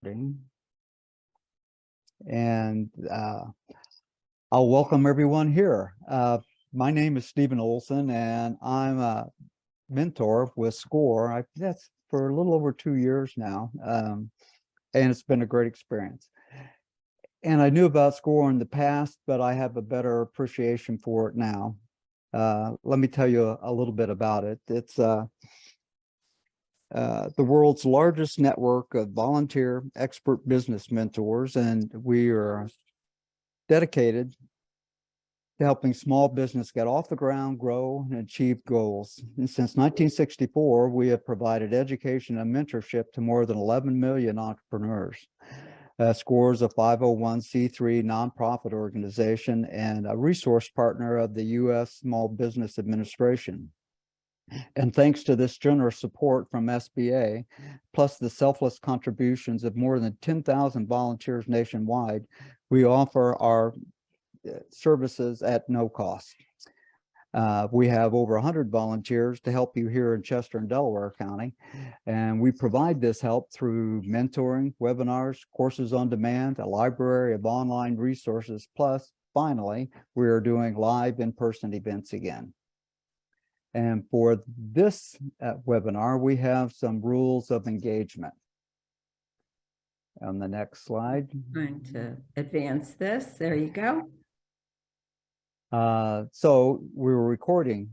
And I'll welcome everyone here. My name is Stephen Olson, and I'm a mentor with SCORE. That's for a little over 2 years now, and it's been a great experience. And I knew about SCORE in the past, but I have a better appreciation for it now. Let me tell you a little bit about it. It's the world's largest network of volunteer expert business mentors, and we are dedicated to helping small business get off the ground, grow, and achieve goals. And since 1964, we have provided education and mentorship to more than 11 million entrepreneurs. SCORE is a 501c3 nonprofit organization and a resource partner of the U.S. Small Business Administration. And thanks to this generous support from SBA, plus the selfless contributions of more than 10,000 volunteers nationwide, we offer our services at no cost. We have over 100 volunteers to help you here in Chester and Delaware County, and we provide this help through mentoring, webinars, courses on demand, a library of online resources, plus finally, we are doing live in-person events again. And for this webinar, we have some rules of engagement. On the next slide. Trying to advance this. There you go. So we were recording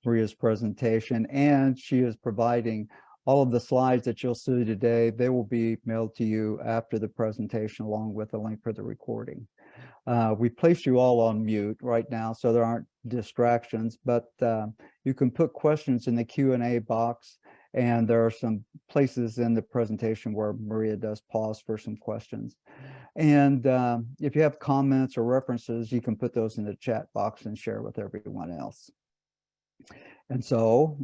Maria's presentation, and she is providing all of the slides that you'll see today. They will be mailed to you after the presentation, along with a link for the recording. We placed you all on mute right now, so there aren't distractions, but you can put questions in the Q&A box, and there are some places in the presentation where Maria does pause for some questions. And if you have comments or references, you can put those in the chat box and share with everyone else. And so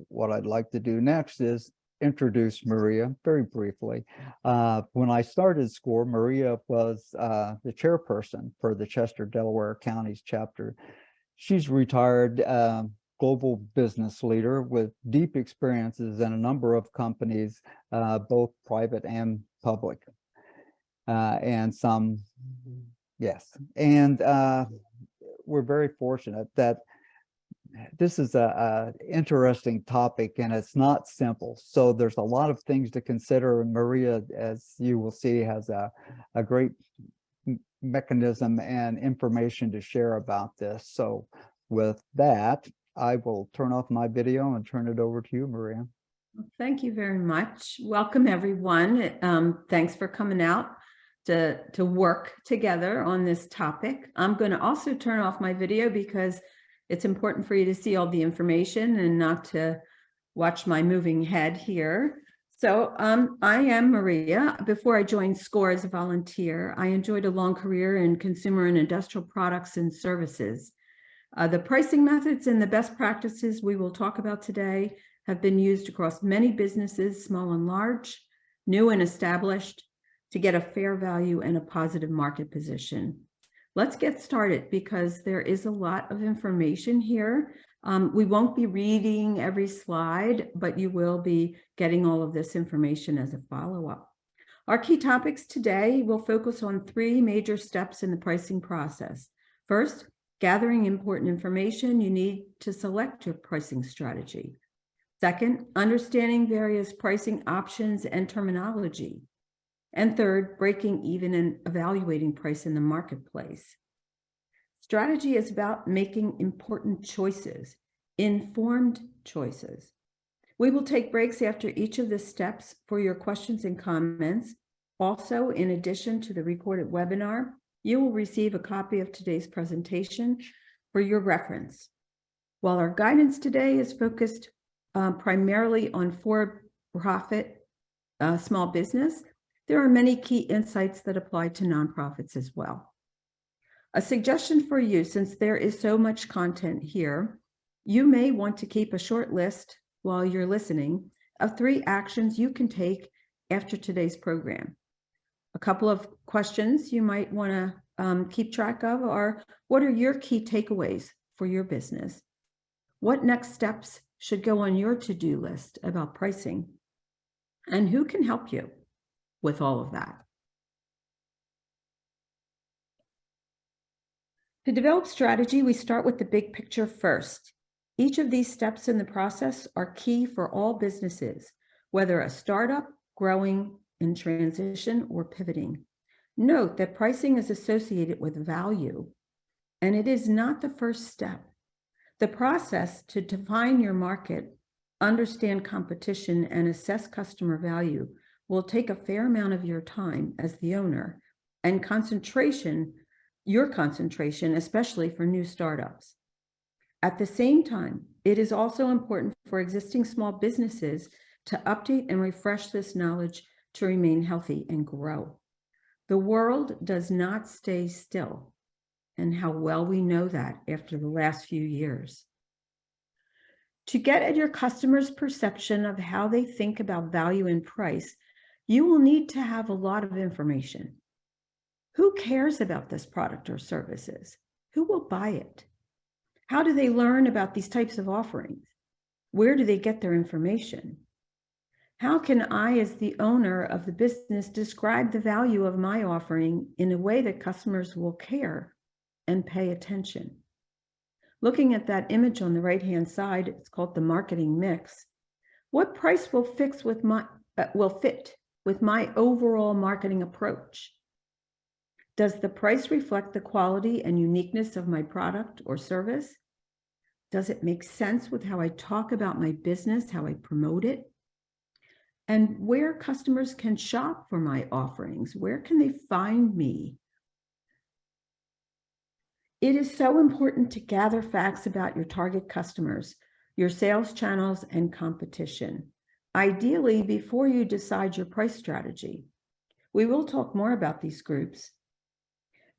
what I'd like to do next is introduce Maria very briefly. When I started SCORE, Maria was the chairperson for the Chester, Delaware County's chapter. She's retired global business leader with deep experiences in a number of companies, both private and public. And some, yes. And we're very fortunate that this is a interesting topic, and it's not simple. So there's a lot of things to consider. And Maria, as you will see, has a great mechanism and information to share about this. So with that, I will turn off my video and turn it over to you, Maria. Thank you very much. Welcome, everyone. Thanks for coming out to work together on this topic. I'm going to also turn off my video because it's important for you to see all the information and not to watch my moving head here. So I am Maria. Before I joined SCORE as a volunteer, I enjoyed a long career in consumer and industrial products and services. The pricing methods and the best practices we will talk about today have been used across many businesses, small and large, new and established, to get a fair value and a positive market position. Let's get started because there is a lot of information here. We won't be reading every slide, but you will be getting all of this information as a follow-up. Our key topics today will focus on 3 major steps in the pricing process. First, gathering important information you need to select your pricing strategy. Second, understanding various pricing options and terminology. And third, breaking even and evaluating price in the marketplace. Strategy is about making important choices, informed choices. We will take breaks after each of the steps for your questions and comments. Also, in addition to the recorded webinar, you will receive a copy of today's presentation for your reference. While our guidance today is focused primarily on for-profit small business, there are many key insights that apply to nonprofits as well. A suggestion for you, since there is so much content here, you may want to keep a short list while you're listening of 3 actions you can take after today's program. A couple of questions you might want to keep track of are, what are your key takeaways for your business? What next steps should go on your to-do list about pricing? And who can help you? with all of that. To develop strategy, we start with the big picture first. Each of these steps in the process are key for all businesses, whether a startup, growing, in transition, or pivoting. Note that pricing is associated with value, and it is not the first step. The process to define your market, understand competition, and assess customer value will take a fair amount of your time as the owner and your concentration, especially for new startups. At the same time, it is also important for existing small businesses to update and refresh this knowledge to remain healthy and grow. The world does not stay still, and how well we know that after the last few years. To get at your customers' perception of how they think about value and price, you will need to have a lot of information. Who cares about this product or services? Who will buy it? How do they learn about these types of offerings? Where do they get their information? How can I, as the owner of the business, describe the value of my offering in a way that customers will care and pay attention? Looking at that image on the right-hand side, it's called the marketing mix. What price will fit with my overall marketing approach? Does the price reflect the quality and uniqueness of my product or service? Does it make sense with how I talk about my business, how I promote it? And where customers can shop for my offerings? Where can they find me? It is so important to gather facts about your target customers, your sales channels, and competition, ideally before you decide your price strategy. We will talk more about these groups.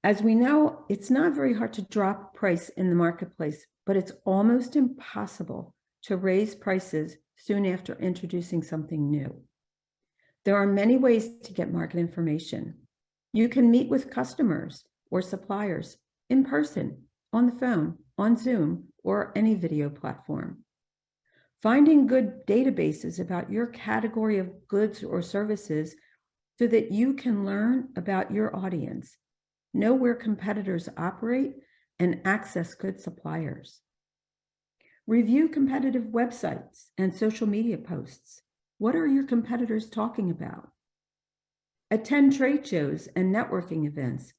As we know, it's not very hard to drop price in the marketplace, but it's almost impossible to raise prices soon after introducing something new. There are many ways to get market information. You can meet with customers or suppliers in person, on the phone, on Zoom, or any video platform. Finding good databases about your category of goods or services so that you can learn about your audience, know where competitors operate, and access good suppliers. Review competitive websites and social media posts. What are your competitors talking about? Attend trade shows and networking events.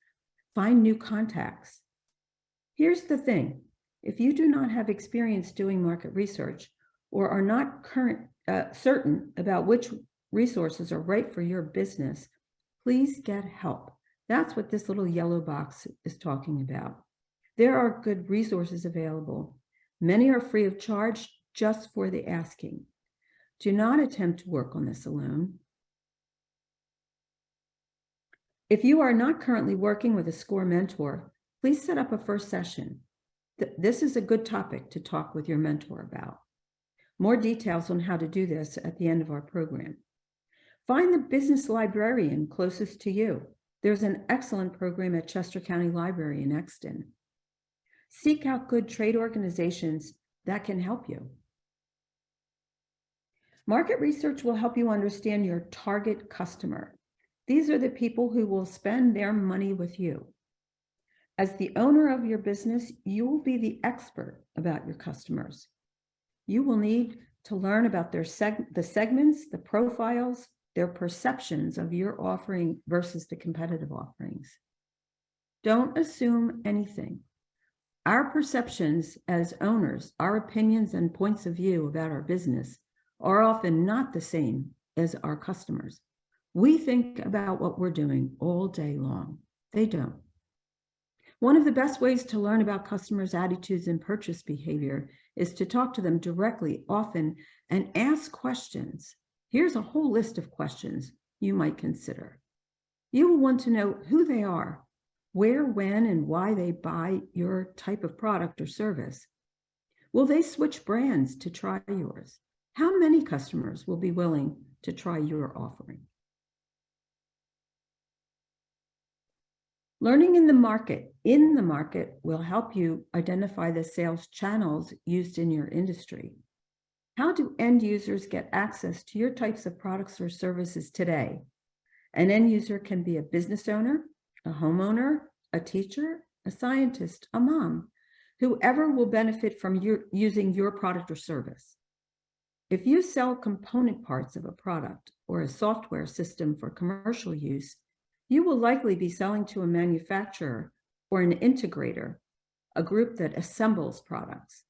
Find new contacts. Here's the thing. If you do not have experience doing market research or are not certain about which resources are right for your business, please get help. That's what this little yellow box is talking about. There are good resources available. Many are free of charge just for the asking. Do not attempt to work on this alone. If you are not currently working with a SCORE mentor, please set up a first session. This is a good topic to talk with your mentor about. More details on how to do this at the end of our program. Find the business librarian closest to you. There's an excellent program at Chester County Library in Exton. Seek out good trade organizations that can help you. Market research will help you understand your target customer. These are the people who will spend their money with you. As the owner of your business, you will be the expert about your customers. You will need to learn about the segments, the profiles, their perceptions of your offering versus the competitive offerings. Don't assume anything. Our perceptions as owners, our opinions and points of view about our business are often not the same as our customers. We think about what we're doing all day long. They don't. One of the best ways to learn about customers' attitudes and purchase behavior is to talk to them directly, often, and ask questions. Here's a whole list of questions you might consider. You will want to know who they are, where, when, and why they buy your type of product or service. Will they switch brands to try yours? How many customers will be willing to try your offering? Learning in the market will help you identify the sales channels used in your industry. How do end users get access to your types of products or services today? An end user can be a business owner, a homeowner, a teacher, a scientist, a mom, whoever will benefit from using your product or service. If you sell component parts of a product or a software system for commercial use, you will likely be selling to a manufacturer or an integrator, a group that assembles products.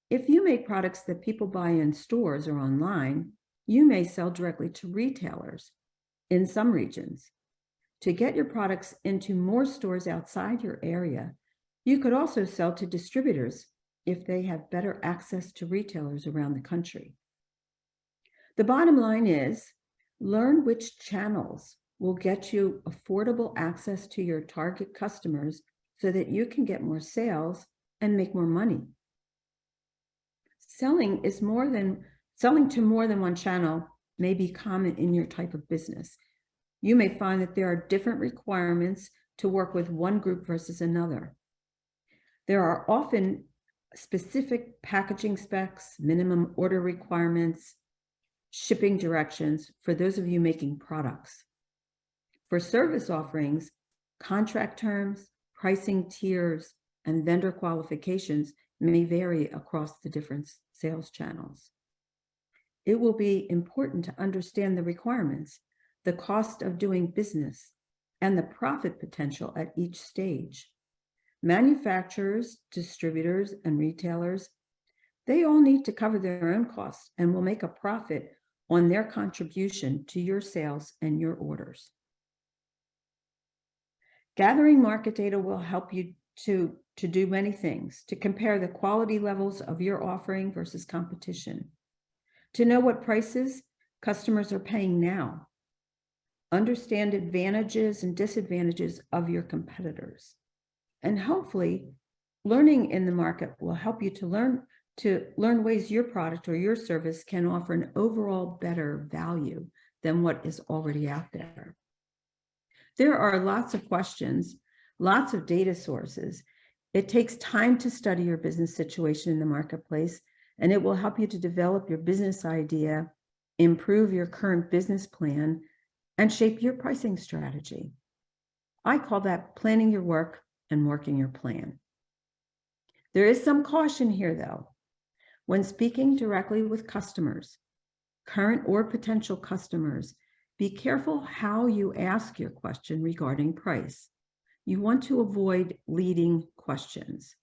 If you make products that people buy in stores or online, you may sell directly to retailers in some regions. To get your products into more stores outside your area, you could also sell to distributors if they have better access to retailers around the country. The bottom line is, learn which channels will get you affordable access to your target customers so that you can get more sales and make more money. Selling to more than one channel may be common in your type of business. You may find that there are different requirements to work with one group versus another. There are often specific packaging specs, minimum order requirements, shipping directions for those of you making products. For service offerings, contract terms, pricing tiers, and vendor qualifications may vary across the different sales channels. It will be important to understand the requirements, the cost of doing business, and the profit potential at each stage. Manufacturers, distributors, and retailers, they all need to cover their own costs and will make a profit on their contribution to your sales and your orders. Gathering market data will help you to do many things, to compare the quality levels of your offering versus competition, to know what prices customers are paying now, understand advantages and disadvantages of your competitors, and hopefully learning in the market will help you to learn ways your product or your service can offer an overall better value than what is already out there. There are lots of questions, lots of data sources. It takes time to study your business situation in the marketplace, and it will help you to develop your business idea, improve your current business plan, and shape your pricing strategy. I call that planning your work and working your plan. There is some caution here, though. When speaking directly with customers, current or potential customers, be careful how you ask your question regarding price. You want to avoid leading questions.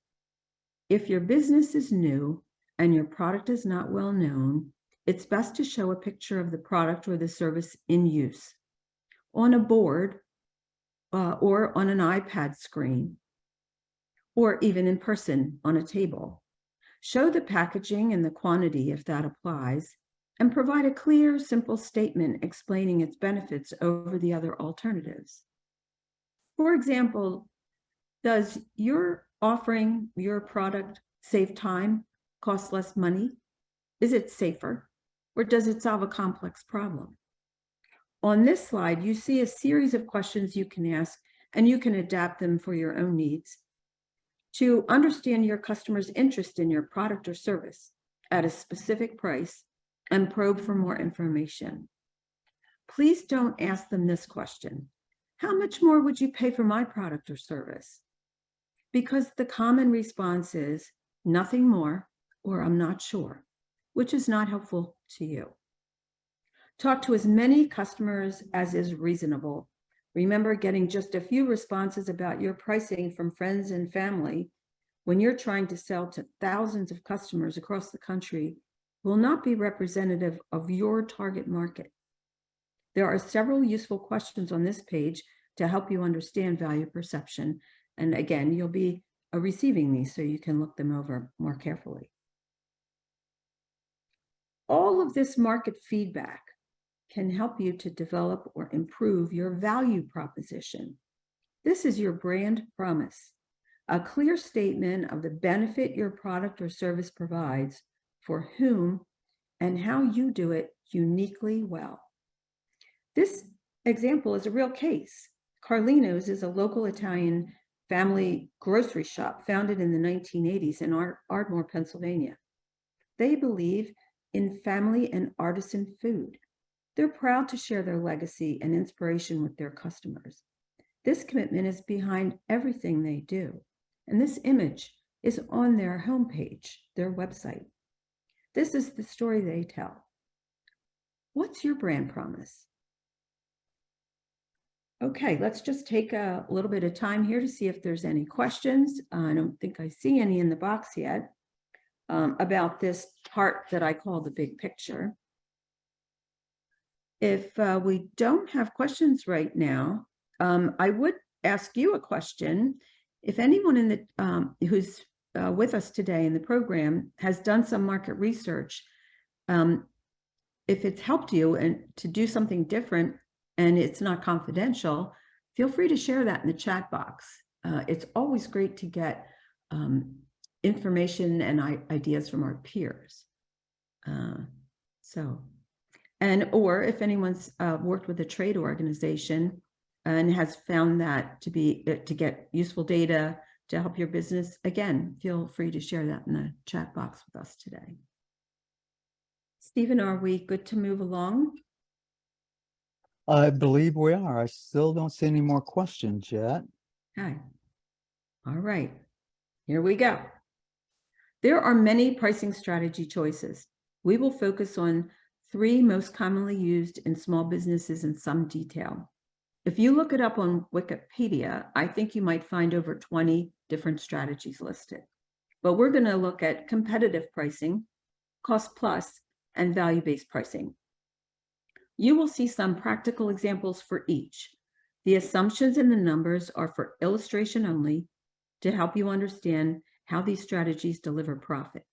If your business is new and your product is not well known, it's best to show a picture of the product or the service in use on a board or on an iPad screen, or even in person on a table. Show the packaging and the quantity if that applies, and provide a clear, simple statement explaining its benefits over the other alternatives. For example, does your offering, your product, save time, cost less money? Is it safer? Or does it solve a complex problem? On this slide, you see a series of questions you can ask, and you can adapt them for your own needs to understand your customer's interest in your product or service at a specific price and probe for more information. Please don't ask them this question: how much more would you pay for my product or service? Because the common response is nothing more, or I'm not sure, which is not helpful to you. Talk to as many customers as is reasonable. Remember, getting just a few responses about your pricing from friends and family when you're trying to sell to thousands of customers across the country will not be representative of your target market. There are several useful questions on this page to help you understand value perception. And again, you'll be receiving these so you can look them over more carefully. All of this market feedback can help you to develop or improve your value proposition. This is your brand promise, a clear statement of the benefit your product or service provides, for whom, and how you do it uniquely well. This example is a real case. Carlino's is a local Italian family grocery shop founded in the 1980s in Ardmore, Pennsylvania. They believe in family and artisan food. They're proud to share their legacy and inspiration with their customers. This commitment is behind everything they do. And this image is on their homepage, their website. This is the story they tell. What's your brand promise? Okay, let's just take a little bit of time here to see if there's any questions. I don't think I see any in the box yet about this part that I call the big picture. If we don't have questions right now, I would ask you a question. If anyone in the who's with us today in the program has done some market research, if it's helped you and to do something different and it's not confidential, feel free to share that in the chat box. It's always great to get information and ideas from our peers. Or if anyone's worked with a trade organization and has found that to get useful data to help your business, again, feel free to share that in the chat box with us today. Stephen, are we good to move along? I believe we are. I still don't see any more questions yet. Okay. All right. Here we go. There are many pricing strategy choices. We will focus on 3 most commonly used in small businesses in some detail. If you look it up on Wikipedia, I think you might find over 20 different strategies listed. But we're going to look at competitive pricing, cost plus, and value-based pricing. You will see some practical examples for each. The assumptions and the numbers are for illustration only to help you understand how these strategies deliver profit.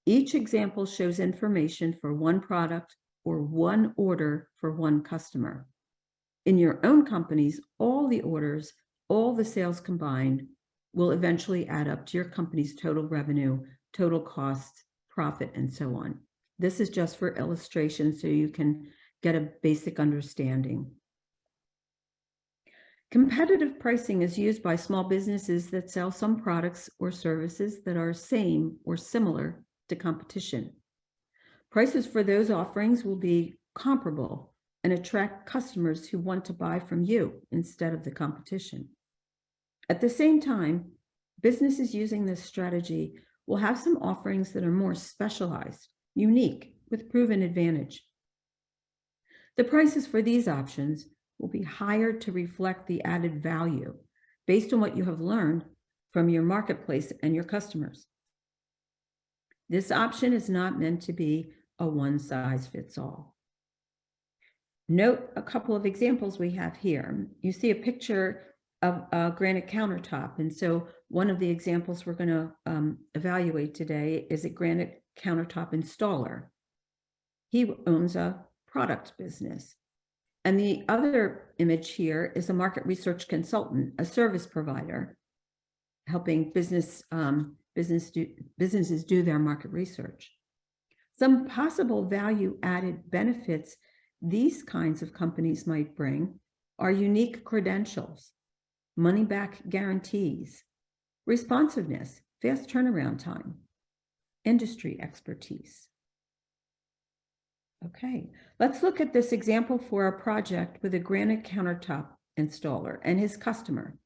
Each example shows information for one product or one order for one customer. In your own companies, all the orders, all the sales combined will eventually add up to your company's total revenue, total costs, profit, and so on. This is just for illustration so you can get a basic understanding. Competitive pricing is used by small businesses that sell some products or services that are same or similar to competition. Prices for those offerings will be comparable and attract customers who want to buy from you instead of the competition. At the same time, businesses using this strategy will have some offerings that are more specialized, unique, with proven advantage. The prices for these options will be higher to reflect the added value based on what you have learned from your marketplace and your customers. This option is not meant to be a one-size-fits-all. Note a couple of examples we have here. You see a picture of a granite countertop. And so one of the examples we're going to evaluate today is a granite countertop installer. He owns a product business. And the other image here is a market research consultant, a service provider, helping businesses do their market research. Some possible value-added benefits these kinds of companies might bring are unique credentials, money-back guarantees, responsiveness, fast turnaround time, industry expertise. Okay, let's look at this example for a project with a granite countertop installer and his customer.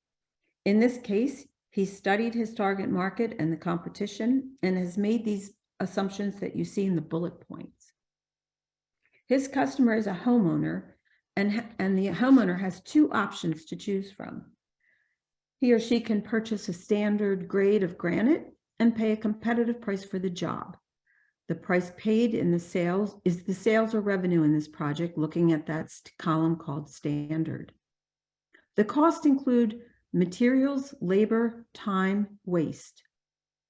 In this case, he studied his target market and the competition and has made these assumptions that you see in the bullet points. His customer is a homeowner, and the homeowner has 2 options to choose from. He or she can purchase a standard grade of granite and pay a competitive price for the job. The price paid in the sales is the sales or revenue in this project, looking at that column called standard. The costs include materials, labor, time, waste.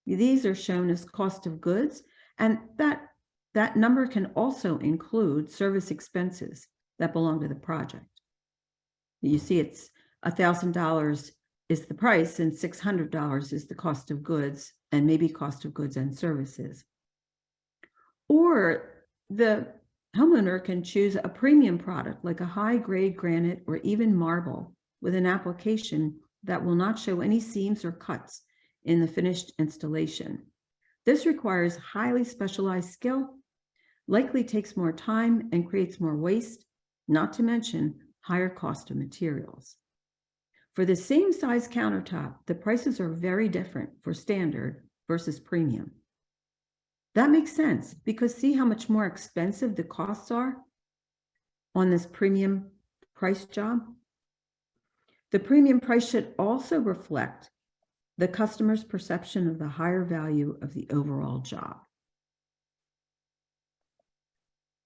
These are shown as cost of goods, and that number can also include service expenses that belong to the project. You see it's $1,000 is the price and $600 is the cost of goods and maybe cost of goods and services. Or the homeowner can choose a premium product like a high-grade granite or even marble with an application that will not show any seams or cuts in the finished installation. This requires highly specialized skill, likely takes more time and creates more waste, not to mention higher cost of materials. For the same size countertop, the prices are very different for standard versus premium. That makes sense because see how much more expensive the costs are on this premium price job? The premium price should also reflect the customer's perception of the higher value of the overall job.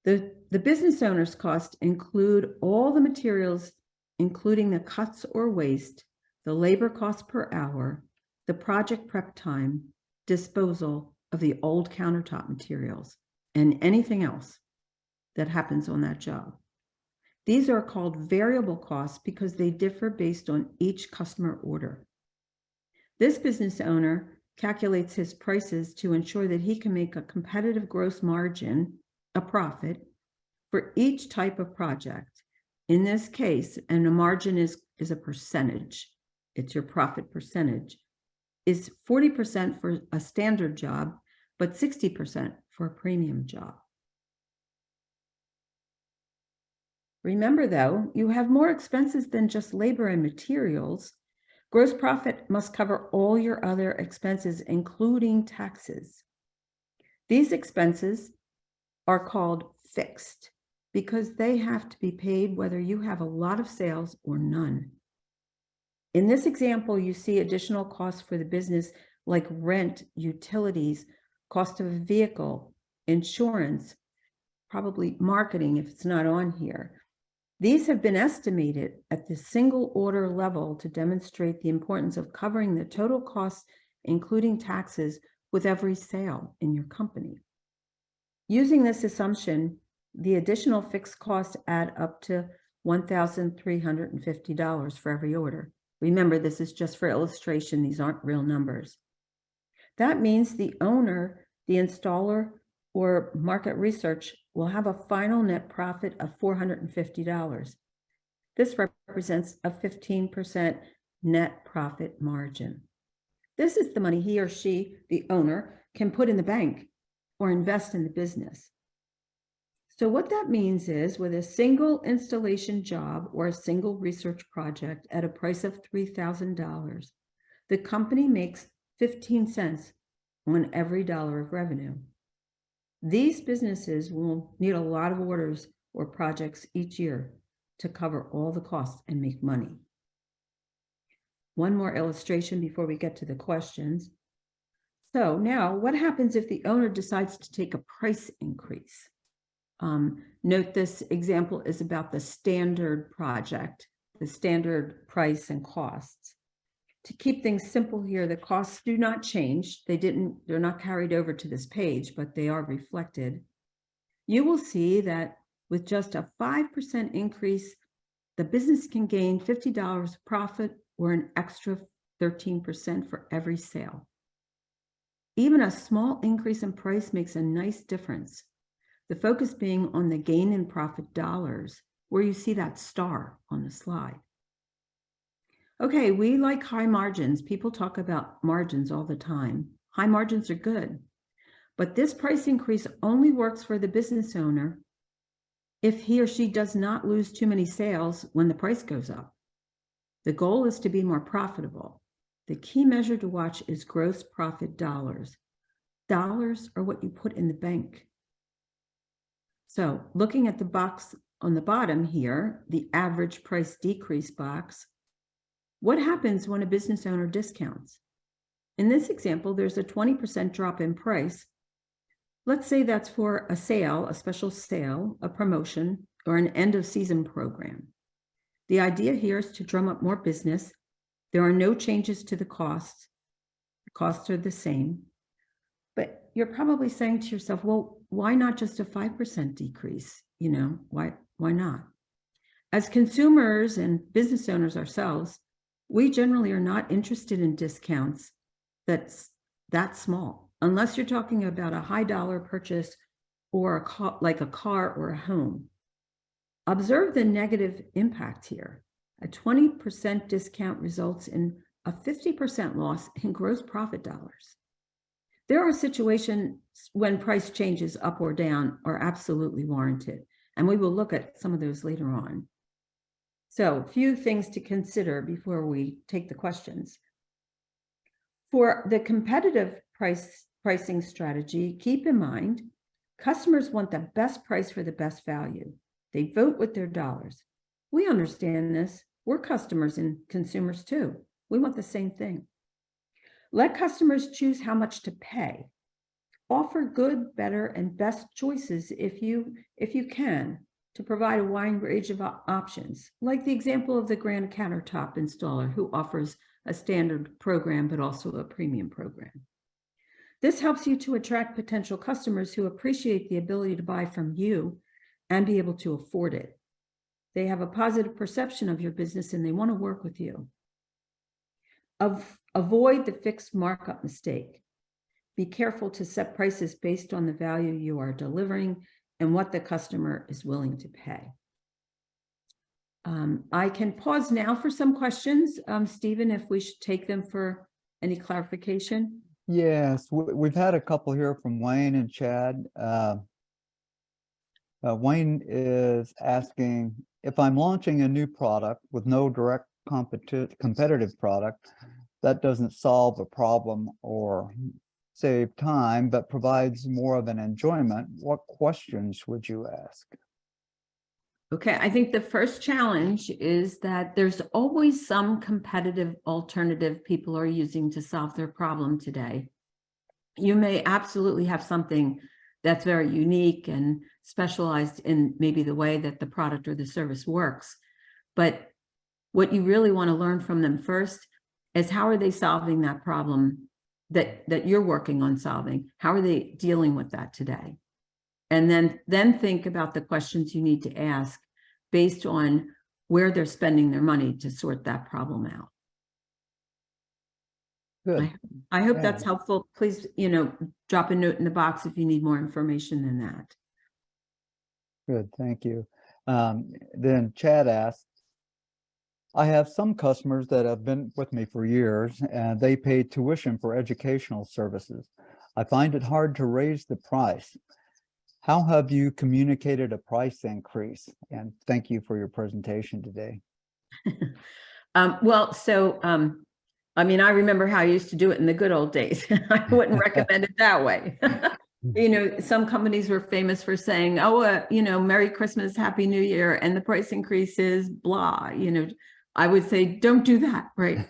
The business owner's costs include all the materials, including the cuts or waste, the labor cost per hour, the project prep time, disposal of the old countertop materials, and anything else that happens on that job. These are called variable costs because they differ based on each customer order. This business owner calculates his prices to ensure that he can make a competitive gross margin, a profit, for each type of project. In this case, and a margin is a percentage, it's your profit percentage, is 40% for a standard job, but 60% for a premium job. Remember though, you have more expenses than just labor and materials. Gross profit must cover all your other expenses, including taxes. These expenses are called fixed because they have to be paid whether you have a lot of sales or none. In this example, you see additional costs for the business like rent, utilities, cost of a vehicle, insurance, probably marketing if it's not on here. These have been estimated at the single order level to demonstrate the importance of covering the total costs, including taxes, with every sale in your company. Using this assumption, the additional fixed costs add up to $1,350 for every order. Remember, this is just for illustration. These aren't real numbers. That means the owner, the installer, or market research will have a final net profit of $450. This represents a 15% net profit margin. This is the money he or she, the owner, can put in the bank or invest in the business. So what that means is with a single installation job or a single research project at a price of $3,000, the company makes 15 cents on every dollar of revenue. These businesses will need a lot of orders or projects each year to cover all the costs and make money. One more illustration before we get to the questions. So now what happens if the owner decides to take a price increase? Note this example is about the standard project, the standard price and costs. To keep things simple here, the costs do not change. They're not carried over to this page, but they are reflected. You will see that with just a 5% increase, the business can gain $50 profit or an extra 13% for every sale. Even a small increase in price makes a nice difference. The focus being on the gain in profit dollars, where you see that star on the slide. Okay, we like high margins. People talk about margins all the time. High margins are good, but this price increase only works for the business owner if he or she does not lose too many sales when the price goes up. The goal is to be more profitable. The key measure to watch is gross profit dollars. Dollars are what you put in the bank. So looking at the box on the bottom here, the average price decrease box, what happens when a business owner discounts? In this example, there's a 20% drop in price. Let's say that's for a sale, a special sale, a promotion, or an end of season program. The idea here is to drum up more business. There are no changes to the costs. The costs are the same. But you're probably saying to yourself, well, why not just a 5% decrease? You know, why not? As consumers and business owners ourselves, we generally are not interested in discounts that's that small, unless you're talking about a high dollar purchase or like a car or a home. Observe the negative impact here. A 20% discount results in a 50% loss in gross profit dollars. There are situations when price changes up or down are absolutely warranted. And we will look at some of those later on. So a few things to consider before we take the questions. For the competitive pricing strategy, keep in mind, customers want the best price for the best value. They vote with their dollars. We understand this. We're customers and consumers too. We want the same thing. Let customers choose how much to pay. Offer good, better, and best choices if you can, to provide a wide range of options, like the example of the Grand Countertop installer, who offers a standard program, but also a premium program. This helps you to attract potential customers who appreciate the ability to buy from you and be able to afford it. They have a positive perception of your business and they want to work with you. Avoid the fixed markup mistake. Be careful to set prices based on the value you are delivering and what the customer is willing to pay. I can pause now for some questions. Stephen, if we should take them for any clarification. Yes, we've had a couple here from Wayne and Chad. Wayne is asking, if I'm launching a new product with no direct competitive product, that doesn't solve a problem or save time, but provides more of an enjoyment, what questions would you ask? Okay, I think the first challenge is that there's always some competitive alternative people are using to solve their problem today. You may absolutely have something that's very unique and specialized in maybe the way that the product or the service works. But what you really want to learn from them first is, how are they solving that problem that you're working on solving? How are they dealing with that today? And then think about the questions you need to ask based on where they're spending their money to sort that problem out. Good. I hope that's helpful. Please, drop a note in the box if you need more information than that. Good, thank you. Then Chad asked, I have some customers that have been with me for years and they pay tuition for educational services. I find it hard to raise the price. How have you communicated a price increase? And thank you for your presentation today. I mean, I remember how I used to do it in the good old days. I wouldn't recommend it that way. Some companies were famous for saying, oh, Merry Christmas, Happy New Year, and the price increase is blah. I would say, don't do that, right?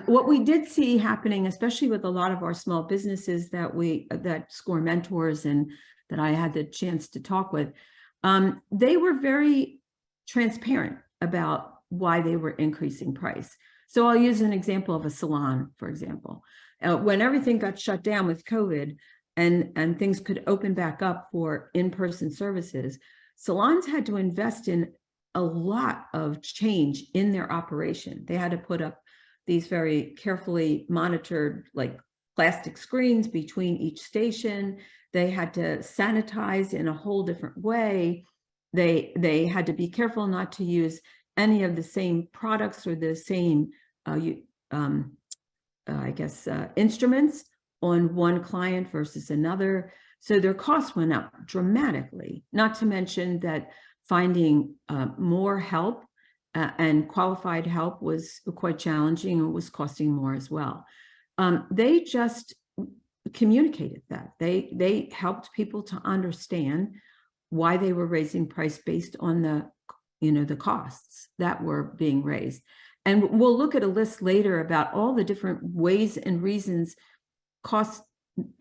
What we did see happening, especially with a lot of our small businesses that SCORE mentors and that I had the chance to talk with, they were very transparent about why they were increasing price. So I'll use an example of a salon, for example. When everything got shut down with COVID and things could open back up for in-person services, salons had to invest in a lot of change in their operation. They had to put up these very carefully monitored, like, plastic screens between each station. They had to sanitize in a whole different way. They had to be careful not to use any of the same products or the same, instruments on one client versus another. So their costs went up dramatically, not to mention that finding more help and qualified help was quite challenging and was costing more as well. They just communicated that. They helped people to understand why they were raising price based on the costs that were being raised. And we'll look at a list later about all the different ways and reasons costs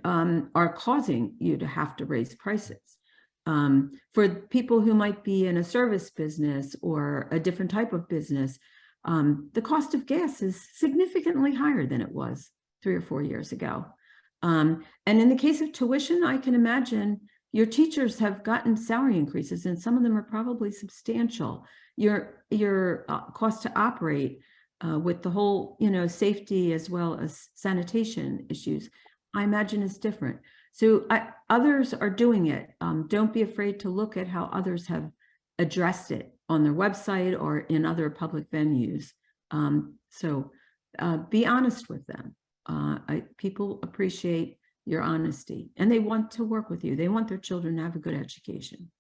are causing you to have to raise prices. For people who might be in a service business or a different type of business, the cost of gas is significantly higher than it was 3 or 4 years ago. And in the case of tuition, I can imagine your teachers have gotten salary increases, and some of them are probably substantial. Your cost to operate with the whole, safety as well as sanitation issues, I imagine is different. So others are doing it. Don't be afraid to look at how others have addressed it on their website or in other public venues. So be honest with them. People appreciate your honesty, and they want to work with you. They want their children to have a good education.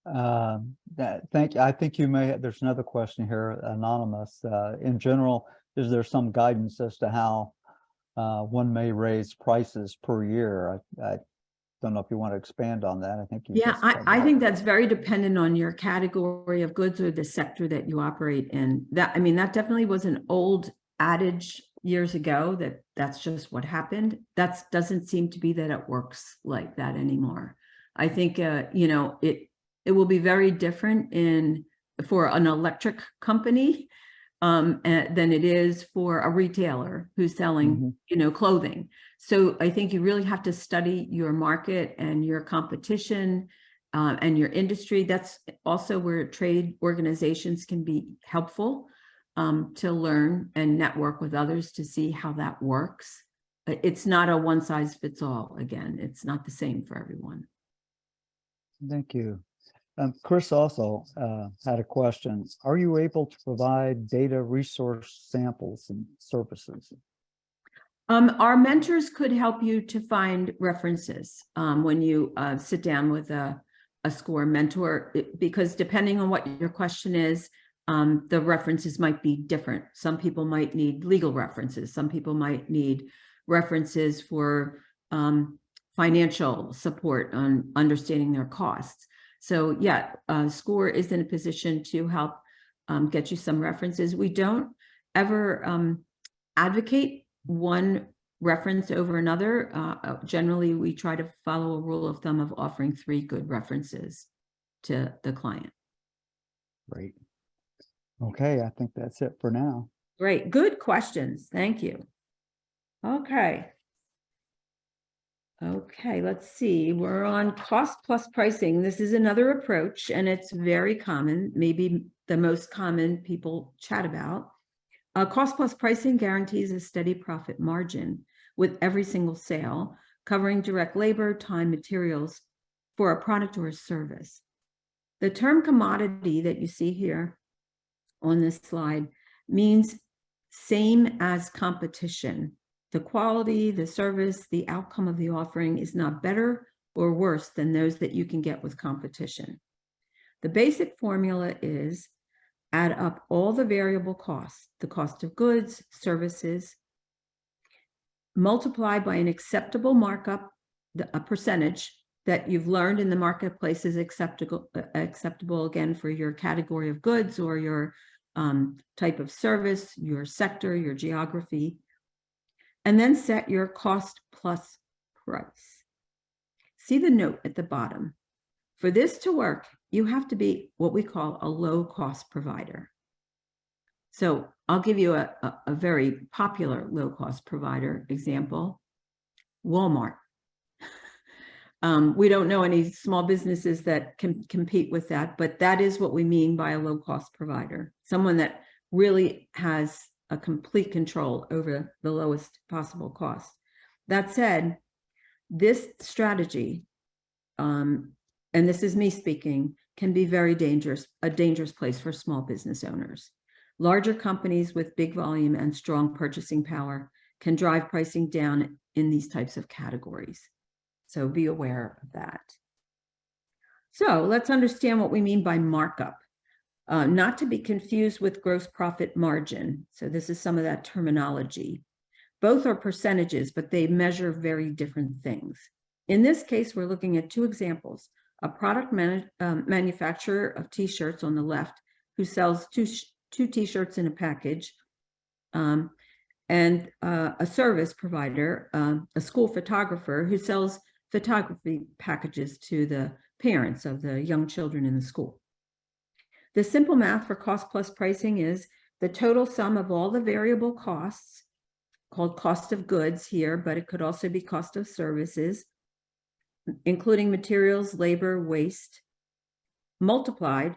Thank you. I think you may, there's another question here, anonymous. In general, is there some guidance as to how one may raise prices per year? I don't know if you want to expand on that. I think you Yeah, just I think that's very dependent on your category of goods or the sector that you operate in. That, I mean, that definitely was an old adage years ago that that's just what happened. That doesn't seem to be that it works like that anymore. I think, you know, it will be very different for an electric company than it is for a retailer who's selling, you know, clothing. So I think you really have to study your market and your competition and your industry. That's also where trade organizations can be helpful to learn and network with others to see how that works. It's not a one size fits all. Again, it's not the same for everyone. Thank you. Chris also had a question. Are you able to provide data resource samples and services? Our mentors could help you to find references when you sit down with a SCORE mentor, because depending on what your question is, the references might be different. Some people might need legal references. Some people might need references for financial support on understanding their costs. So yeah, SCORE is in a position to help get you some references. We don't ever advocate one reference over another. Generally, we try to follow a rule of thumb of offering 3 good references to the client. Great. Okay, I think that's it for now. Great, good questions. Thank you. Okay. Okay, let's see. We're on cost plus pricing. This is another approach, and it's very common, maybe the most common people chat about. Cost plus pricing guarantees a steady profit margin with every single sale, covering direct labor, time, materials for a product or a service. The term commodity that you see here on this slide means same as competition. The quality, the service, the outcome of the offering is not better or worse than those that you can get with competition. The basic formula is add up all the variable costs, the cost of goods, services, multiply by an acceptable markup, a percentage that you've learned in the marketplace is acceptable again for your category of goods or your type of service, your sector, your geography, and then set your cost plus price. See the note at the bottom. For this to work, you have to be what we call a low cost provider. So I'll give you a very popular low cost provider example, Walmart. We don't know any small businesses that can compete with that, but that is what we mean by a low cost provider, someone that really has a complete control over the lowest possible cost. That said, this strategy, and this is me speaking, can be very dangerous, a dangerous place for small business owners. Larger companies with big volume and strong purchasing power can drive pricing down in these types of categories. So be aware of that. So let's understand what we mean by markup. Not to be confused with gross profit margin. So this is some of that terminology. Both are percentages, but they measure very different things. In this case, we're looking at 2 examples. A product manufacturer of t-shirts on the left who sells two t-shirts in a package, and a service provider, a school photographer who sells photography packages to the parents of the young children in the school. The simple math for cost plus pricing is the total sum of all the variable costs, called cost of goods here, but it could also be cost of services, including materials, labor, waste, multiplied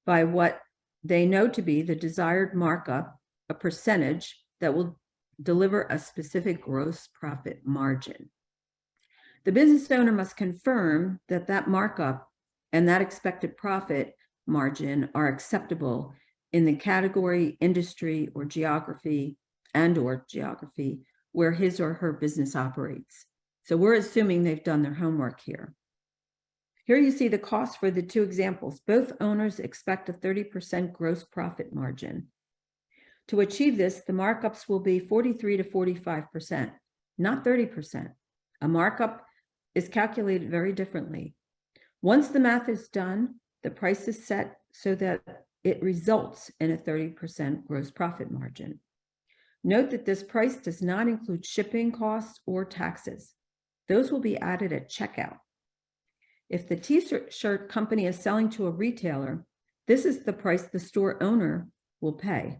by what they know to be the desired markup, a percentage that will deliver a specific gross profit margin. The business owner must confirm that that markup and that expected profit margin are acceptable in the category, industry, or geography where his or her business operates. So we're assuming they've done their homework here. Here you see the cost for the two examples. Both owners expect a 30% gross profit margin. To achieve this, the markups will be 43 to 45%, not 30%. A markup is calculated very differently. Once the math is done, the price is set so that it results in a 30% gross profit margin. Note that this price does not include shipping costs or taxes. Those will be added at checkout. If the t-shirt company is selling to a retailer, this is the price the store owner will pay.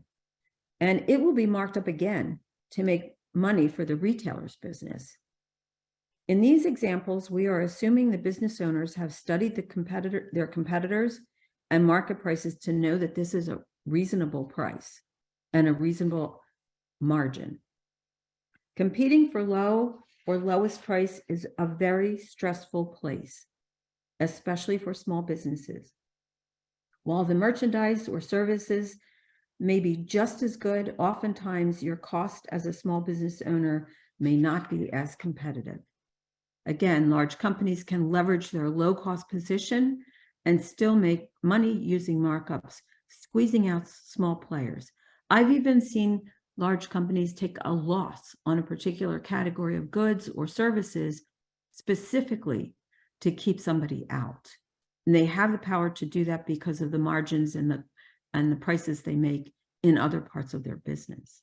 And it will be marked up again to make money for the retailer's business. In these examples, we are assuming the business owners have studied their competitors and market prices to know that this is a reasonable price and a reasonable margin. Competing for low or lowest price is a very stressful place, especially for small businesses. While the merchandise or services may be just as good, oftentimes your cost as a small business owner may not be as competitive. Again, large companies can leverage their low-cost position and still make money using markups, squeezing out small players. I've even seen large companies take a loss on a particular category of goods or services specifically to keep somebody out. And they have the power to do that because of the margins and the prices they make in other parts of their business.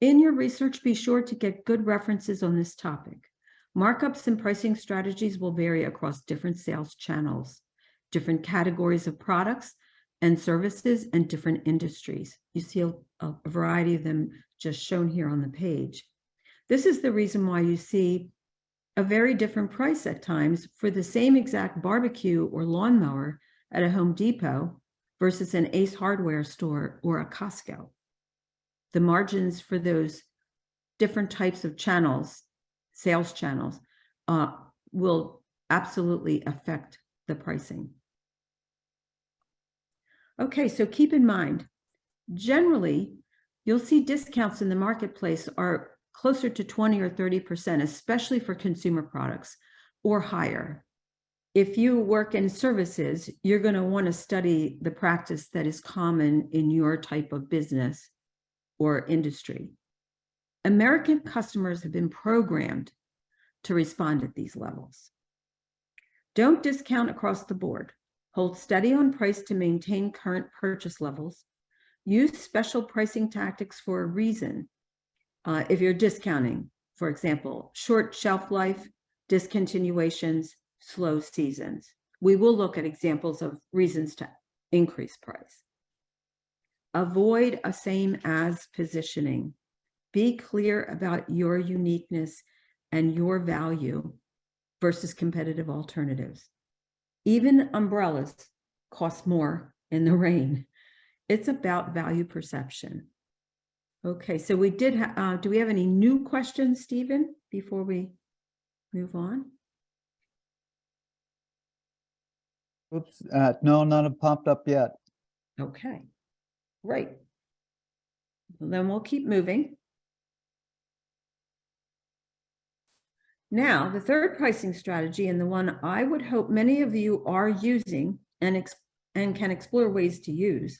In your research, be sure to get good references on this topic. Markups and pricing strategies will vary across different sales channels, different categories of products and services, and different industries. You see a variety of them just shown here on the page. This is the reason why you see a very different price at times for the same exact barbecue or lawnmower at a Home Depot versus an Ace Hardware store or a Costco. The margins for those different types of channels, sales channels, will absolutely affect the pricing. Okay, so keep in mind, generally, you'll see discounts in the marketplace are closer to 20 or 30%, especially for consumer products, or higher. If you work in services, you're going to want to study the practice that is common in your type of business or industry. American customers have been programmed to respond at these levels. Don't discount across the board. Hold steady on price to maintain current purchase levels. Use special pricing tactics for a reason. If you're discounting, for example, short shelf life, discontinuations, slow seasons. We will look at examples of reasons to increase price. Avoid a same as positioning. Be clear about your uniqueness and your value versus competitive alternatives. Even umbrellas cost more in the rain. It's about value perception. Okay, so we did, do we have any new questions, Stephen, before we move on? Oops, no, none have popped up yet. Okay, great. Then we'll keep moving. Now, the third pricing strategy, and the one I would hope many of you are using and can explore ways to use,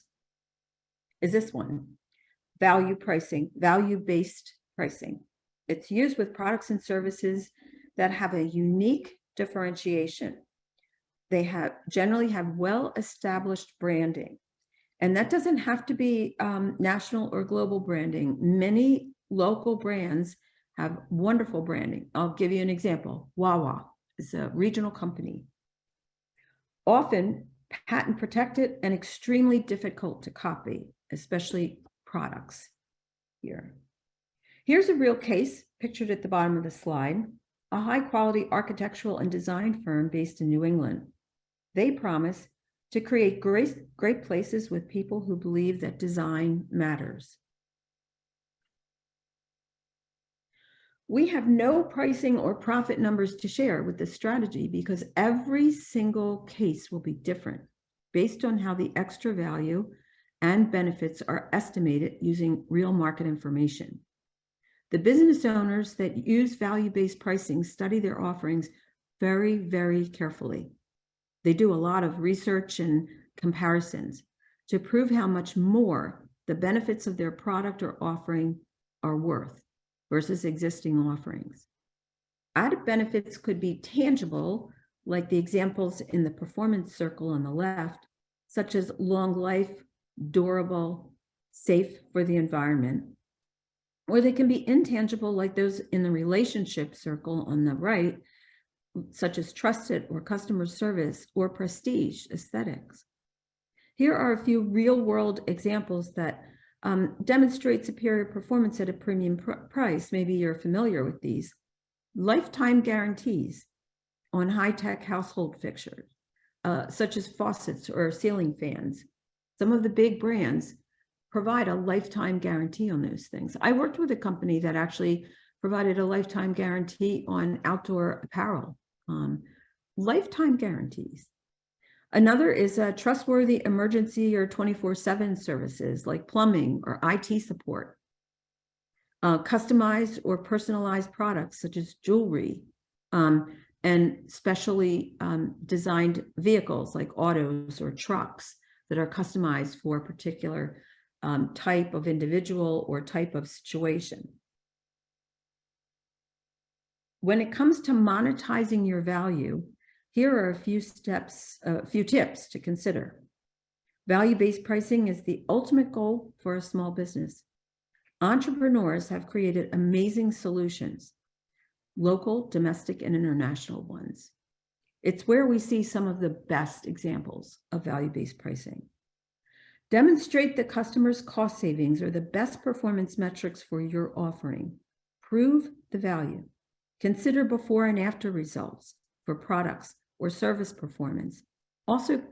is this one, value pricing, value-based pricing. It's used with products and services that have a unique differentiation. They generally have well-established branding. And that doesn't have to be national or global branding. Many local brands have wonderful branding. I'll give you an example. Wawa is a regional company. Often patent protected and extremely difficult to copy, especially products here. Here's a real case pictured at the bottom of the slide, a high quality architectural and design firm based in New England. They promise to create great places with people who believe that design matters. We have no pricing or profit numbers to share with this strategy because every single case will be different based on how the extra value and benefits are estimated using real market information. The business owners that use value-based pricing study their offerings very, very carefully. They do a lot of research and comparisons to prove how much more the benefits of their product or offering are worth versus existing offerings. Added benefits could be tangible, like the examples in the performance circle on the left, such as long life, durable, safe for the environment. Or they can be intangible, like those in the relationship circle on the right, such as trusted or customer service or prestige aesthetics. Here are a few real-world examples that demonstrate superior performance at a premium price. Maybe you're familiar with these. Lifetime guarantees on high-tech household fixtures, such as faucets or ceiling fans. Some of the big brands provide a lifetime guarantee on those things. I worked with a company that actually provided a lifetime guarantee on outdoor apparel. Lifetime guarantees. Another is trustworthy emergency or 24/7 services like plumbing or IT support. Customized or personalized products such as jewelry and specially designed vehicles like autos or trucks that are customized for a particular type of individual or type of situation. When it comes to monetizing your value, here are a few tips to consider. Value-based pricing is the ultimate goal for a small business. Entrepreneurs have created amazing solutions, local, domestic, and international ones. It's where we see some of the best examples of value-based pricing. Demonstrate the customer's cost savings or the best performance metrics for your offering. Prove the value. Consider before and after results for products or service performance. Also,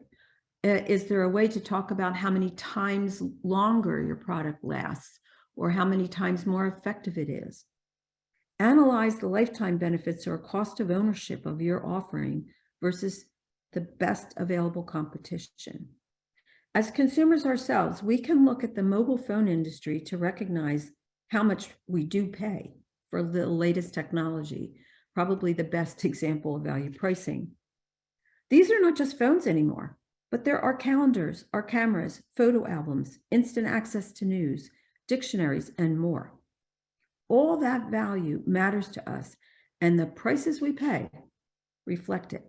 is there a way to talk about how many times longer your product lasts or how many times more effective it is? Analyze the lifetime benefits or cost of ownership of your offering versus the best available competition. As consumers ourselves, we can look at the mobile phone industry to recognize how much we do pay for the latest technology, probably the best example of value pricing. These are not just phones anymore, but there are calendars, our cameras, photo albums, instant access to news, dictionaries, and more. All that value matters to us, and the prices we pay reflect it.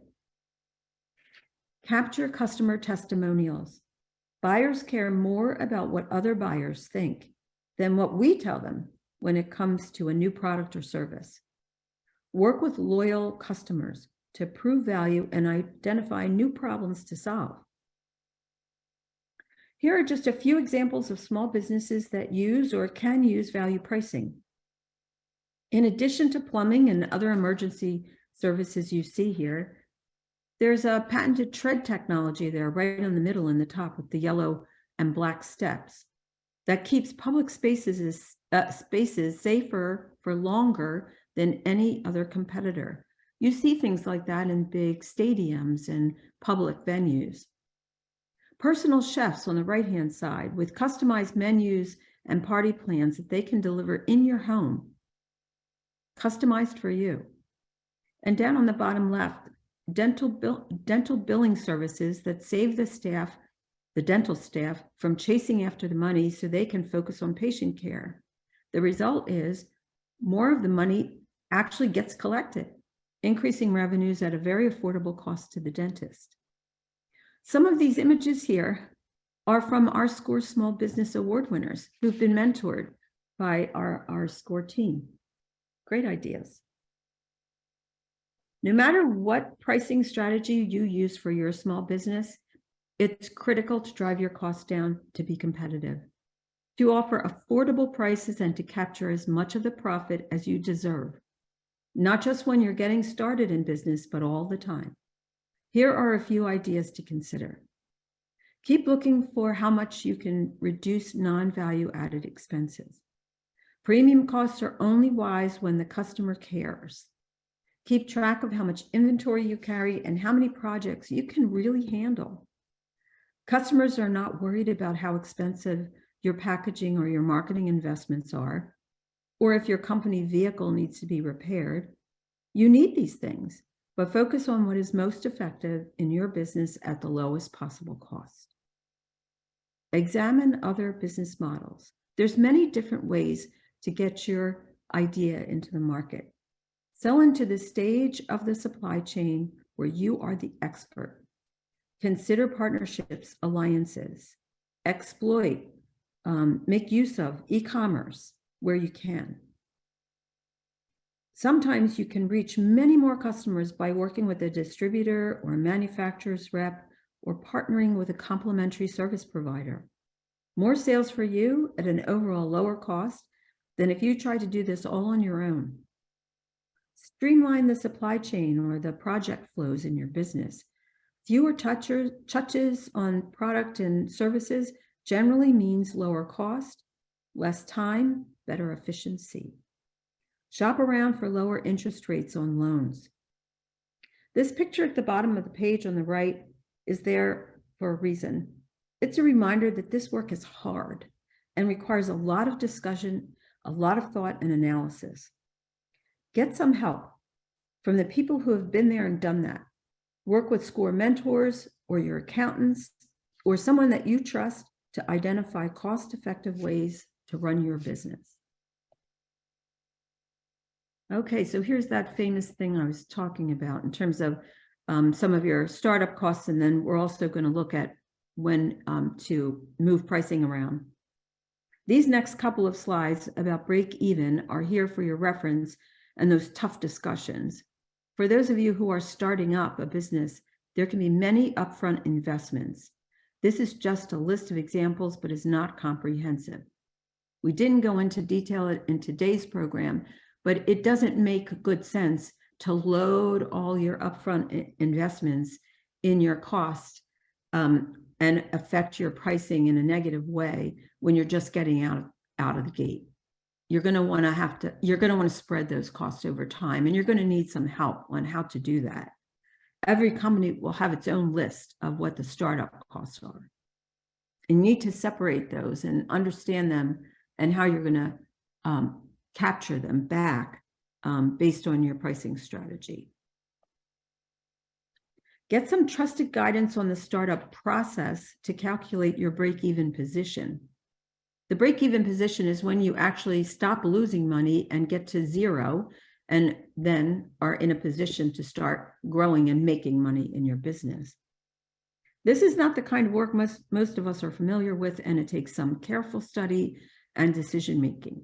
Capture customer testimonials. Buyers care more about what other buyers think than what we tell them when it comes to a new product or service. Work with loyal customers to prove value and identify new problems to solve. Here are just a few examples of small businesses that use or can use value pricing. In addition to plumbing and other emergency services you see here, there's a patented tread technology there right in the middle in the top with the yellow and black steps that keeps public spaces safer for longer than any other competitor. You see things like that in big stadiums and public venues. Personal chefs on the right-hand side with customized menus and party plans that they can deliver in your home, customized for you. And down on the bottom left, dental billing services that save the dental staff from chasing after the money so they can focus on patient care. The result is more of the money actually gets collected, increasing revenues at a very affordable cost to the dentist. Some of these images here are from our SCORE Small Business Award winners who've been mentored by our SCORE team. Great ideas. No matter what pricing strategy you use for your small business, it's critical to drive your costs down to be competitive, to offer affordable prices and to capture as much of the profit as you deserve, not just when you're getting started in business, but all the time. Here are a few ideas to consider. Keep looking for how much you can reduce non-value added expenses. Premium costs are only wise when the customer cares. Keep track of how much inventory you carry and how many projects you can really handle. Customers are not worried about how expensive your packaging or your marketing investments are, or if your company vehicle needs to be repaired. You need these things, but focus on what is most effective in your business at the lowest possible cost. Examine other business models. There's many different ways to get your idea into the market. Sell into the stage of the supply chain where you are the expert. Consider partnerships, alliances, exploit, make use of e-commerce where you can. Sometimes you can reach many more customers by working with a distributor or a manufacturer's rep or partnering with a complementary service provider. More sales for you at an overall lower cost than if you try to do this all on your own. Streamline the supply chain or the project flows in your business. Fewer touches on product and services generally means lower cost, less time, better efficiency. Shop around for lower interest rates on loans. This picture at the bottom of the page on the right is there for a reason. It's a reminder that this work is hard and requires a lot of discussion, a lot of thought and analysis. Get some help from the people who have been there and done that. Work with SCORE mentors or your accountants or someone that you trust to identify cost-effective ways to run your business. Okay, so here's that famous thing I was talking about in terms of some of your startup costs, and then we're also going to look at when to move pricing around. These next couple of slides about break even are here for your reference and those tough discussions. For those of you who are starting up a business, there can be many upfront investments. This is just a list of examples, but is not comprehensive. We didn't go into detail in today's program, but it doesn't make good sense to load all your upfront investments in your cost and affect your pricing in a negative way when you're just getting out of the gate. You're going to want to spread those costs over time, and you're going to need some help on how to do that. Every company will have its own list of what the startup costs are. You need to separate those and understand them and how you're going to capture them back based on your pricing strategy. Get some trusted guidance on the startup process to calculate your break-even position. The break-even position is when you actually stop losing money and get to zero, and then are in a position to start growing and making money in your business. This is not the kind of work most of us are familiar with, and it takes some careful study and decision-making.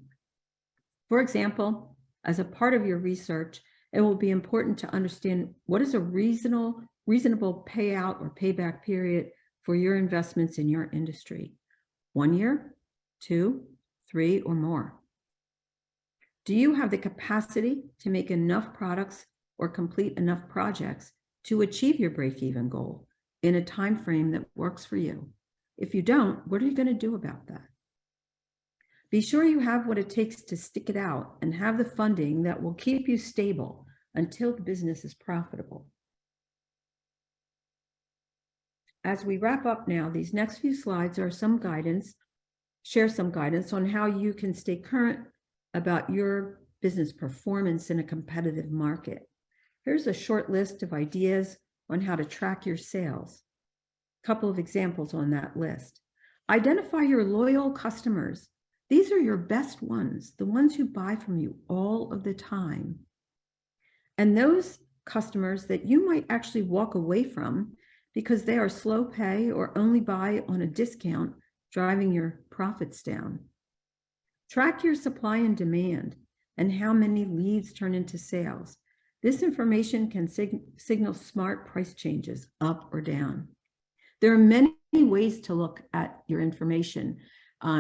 For example, as a part of your research, it will be important to understand what is a reasonable payout or payback period for your investments in your industry. 1 year, 2, 3, or more. Do you have the capacity to make enough products or complete enough projects to achieve your break-even goal in a time frame that works for you? If you don't, what are you going to do about that? Be sure you have what it takes to stick it out and have the funding that will keep you stable until the business is profitable. As we wrap up now, these next few slides are share some guidance on how you can stay current about your business performance in a competitive market. Here's a short list of ideas on how to track your sales. A couple of examples on that list. Identify your loyal customers. These are your best ones, the ones who buy from you all of the time. And those customers that you might actually walk away from because they are slow pay or only buy on a discount, driving your profits down. Track your supply and demand and how many leads turn into sales. This information can signal smart price changes up or down. There are many ways to look at your information.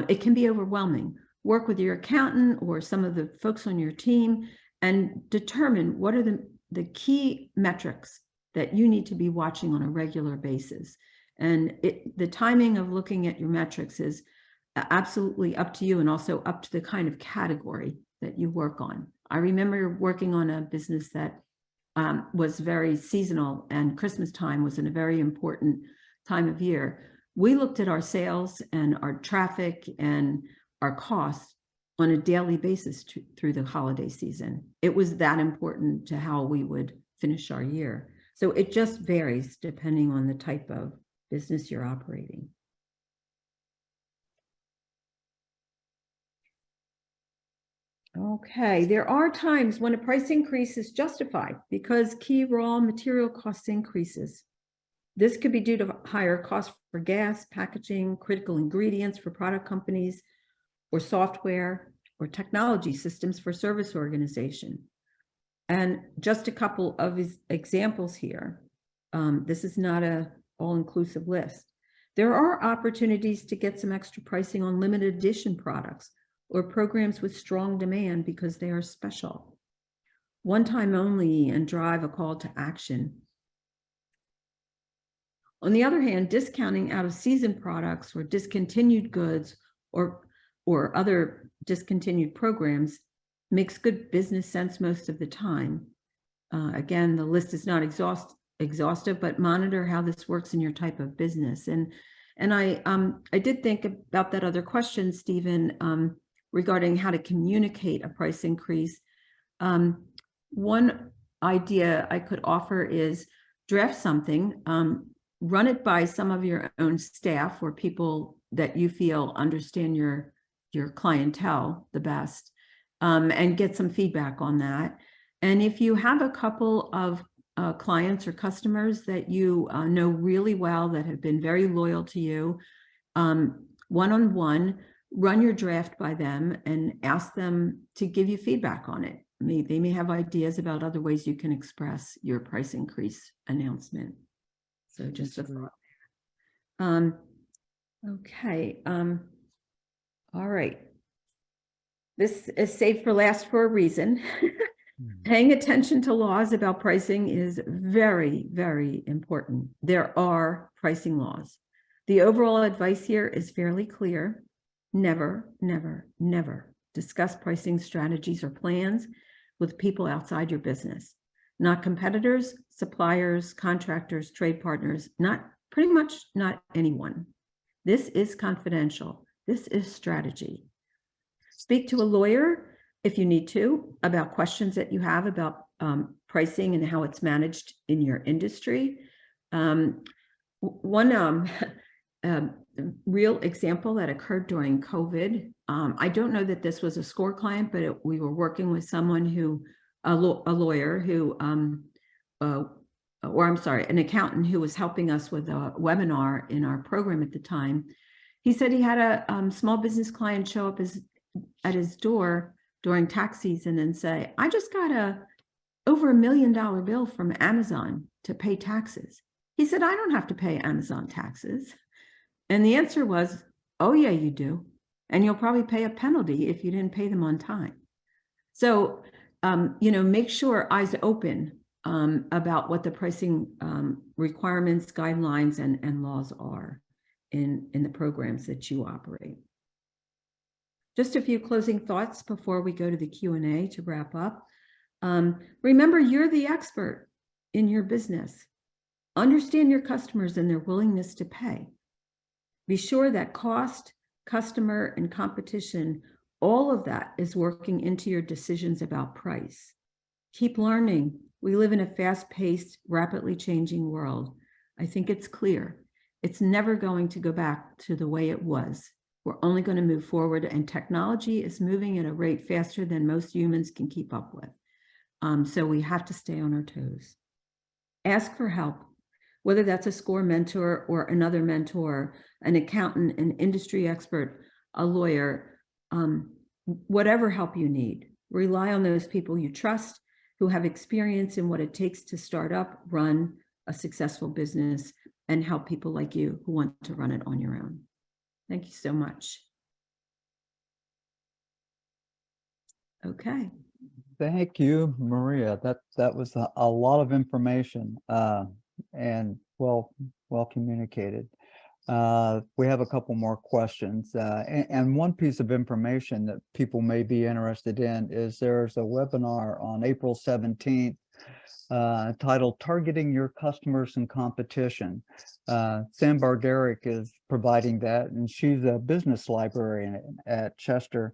It can be overwhelming. Work with your accountant or some of the folks on your team and determine what are the key metrics that you need to be watching on a regular basis. And the timing of looking at your metrics is absolutely up to you, and also up to the kind of category that you work on. I remember working on a business that was very seasonal, and Christmas time was in a very important time of year. we looked at our sales and our traffic and our costs on a daily basis through the holiday season. It was that important to how we would finish our year. So it just varies depending on the type of business you're operating. Okay, there are times when a price increase is justified because key raw material costs increases. This could be due to higher costs for gas, packaging, critical ingredients for product companies, or software or technology systems for service organization. And just a couple of examples here. This is not an all-inclusive list. There are opportunities to get some extra pricing on limited edition products or programs with strong demand because they are special. One time only and drive a call to action. On the other hand, discounting out of season products or discontinued goods or other discontinued programs makes good business sense most of the time. Again, the list is not exhaustive, but monitor how this works in your type of business. And I did think about that other question, Stephen, regarding how to communicate a price increase. One idea I could offer is draft something, run it by some of your own staff or people that you feel understand your clientele the best, and get some feedback on that. And if you have a couple of clients or customers that you know really well that have been very loyal to you, one-on-one, run your draft by them and ask them to give you feedback on it. They may have ideas about other ways you can express your price increase announcement. So just a thought. Okay. All right. This is saved for last for a reason. Paying attention to laws about pricing is very, very important. There are pricing laws. The overall advice here is fairly clear. Never, never, never discuss pricing strategies or plans with people outside your business. Not competitors, suppliers, contractors, trade partners, pretty much not anyone. This is confidential. This is strategy. Speak to a lawyer if you need to about questions that you have about pricing and how it's managed in your industry. One real example that occurred during COVID, I don't know that this was a SCORE client, but we were working with someone who, a lawyer who, or I'm sorry, an accountant who was helping us with a webinar in our program at the time. He said he had a small business client show up at his door during tax season and say, I just got over $1 million bill from Amazon to pay taxes. He said, I don't have to pay Amazon taxes. And the answer was, oh yeah, you do. And you'll probably pay a penalty if you didn't pay them on time. So, make sure eyes open about what the pricing requirements, guidelines, and laws are in the programs that you operate. Just a few closing thoughts before we go to the Q&A to wrap up. Remember, you're the expert in your business. Understand your customers and their willingness to pay. Be sure that cost, customer, and competition, all of that is working into your decisions about price. Keep learning. We live in a fast-paced, rapidly changing world. I think it's clear. It's never going to go back to the way it was. We're only going to move forward, and technology is moving at a rate faster than most humans can keep up with. So we have to stay on our toes. Ask for help, whether that's a SCORE mentor or another mentor, an accountant, an industry expert, a lawyer, whatever help you need. Rely on those people you trust who have experience in what it takes to start up, run a successful business, and help people like you who want to run it on your own. Thank you so much. Okay. Thank you, Maria. That was a lot of information and well communicated. We have a couple more questions, and one piece of information that people may be interested in is there's a webinar on April 17th titled Targeting Your Customers and Competition. Sam Barderick is providing that, and she's a business librarian at Chester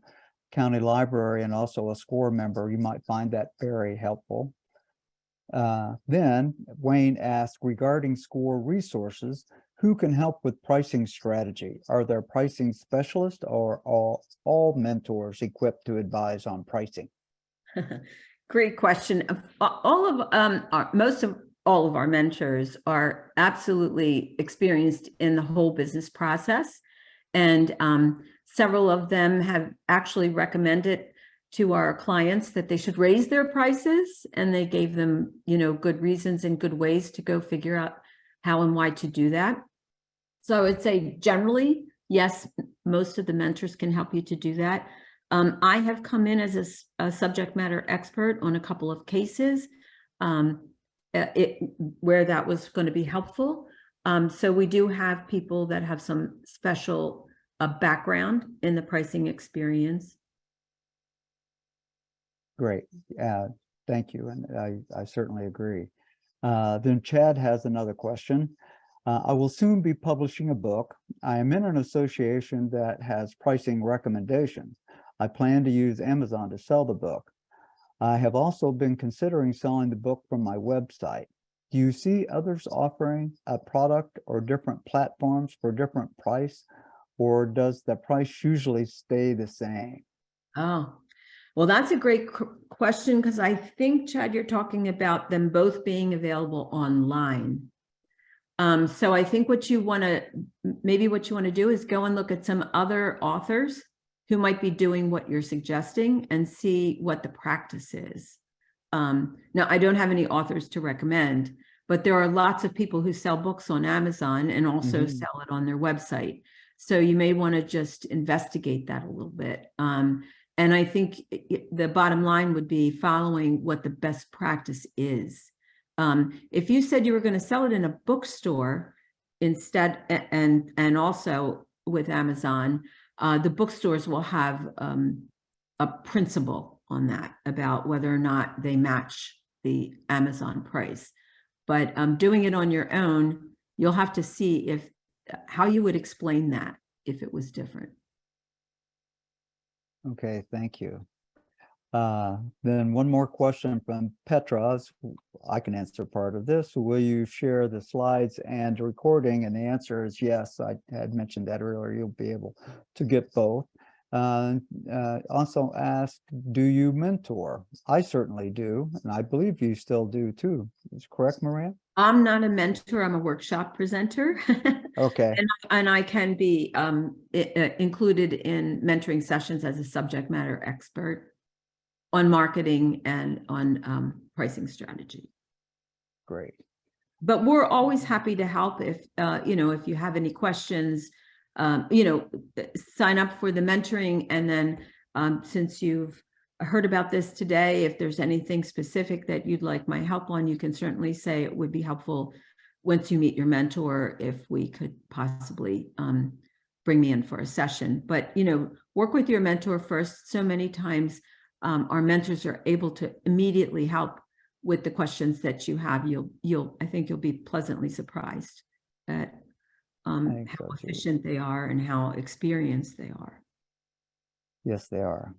County Library and also a SCORE member. You might find that very helpful. Then Wayne asked, regarding SCORE resources, who can help with pricing strategy? Are there pricing specialists or all mentors equipped to advise on pricing? Great question. Most of all of our mentors are absolutely experienced in the whole business process. And several of them have actually recommended to our clients that they should raise their prices, and they gave them, good reasons and good ways to go figure out how and why to do that. So I would say generally, yes, most of the mentors can help you to do that. I have come in as a subject matter expert on a couple of cases where that was going to be helpful. So we do have people that have some special background in the pricing experience. Great. Thank you. And I certainly agree. Then Chad has another question. I will soon be publishing a book. I am in an association that has pricing recommendations. I plan to use Amazon to sell the book. I have also been considering selling the book from my website. Do you see others offering a product or different platforms for different price, or does the price usually stay the same? Oh, well, that's a great question, because I think, Chad, you're talking about them both being available online. So I think what you want to do is go and look at some other authors who might be doing what you're suggesting and see what the practice is. Now, I don't have any authors to recommend, but there are lots of people who sell books on Amazon and also sell it on their website. So you may want to just investigate that a little bit. And I think the bottom line would be following what the best practice is. If you said you were going to sell it in a bookstore instead, and also with Amazon, the bookstores will have a principle on that about whether or not they match the Amazon price. But doing it on your own, you'll have to see how you would explain that if it was different. Okay, thank you. Then one more question from Petra. I can answer part of this. Will you share the slides and recording? And the answer is yes. I had mentioned that earlier. You'll be able to get both. Also asked, do you mentor? I certainly do, and I believe you still do too. Is correct, Maria? I'm not a mentor. I'm a workshop presenter. Okay. And I can be included in mentoring sessions as a subject matter expert on marketing and on pricing strategy. Great. But we're always happy to help if you have any questions, sign up for the mentoring. And then since you've heard about this today, if there's anything specific that you'd like my help on, you can certainly say it would be helpful once you meet your mentor, if we could possibly bring me in for a session. But, work with your mentor first. So many times our mentors are able to immediately help with the questions that you have. I think you'll be pleasantly surprised at how efficient they are and how experienced they are. Yes, they are.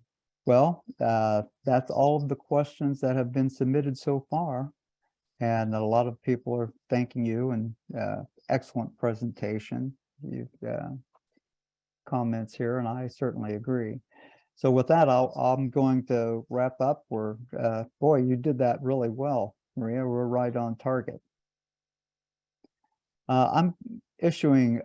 Well, that's all of the questions that have been submitted so far. And a lot of people are thanking you, and excellent presentation. You've comments here, and I certainly agree. So with that, I'm going to wrap up. Boy, you did that really well, Maria. We're right on target. I'm issuing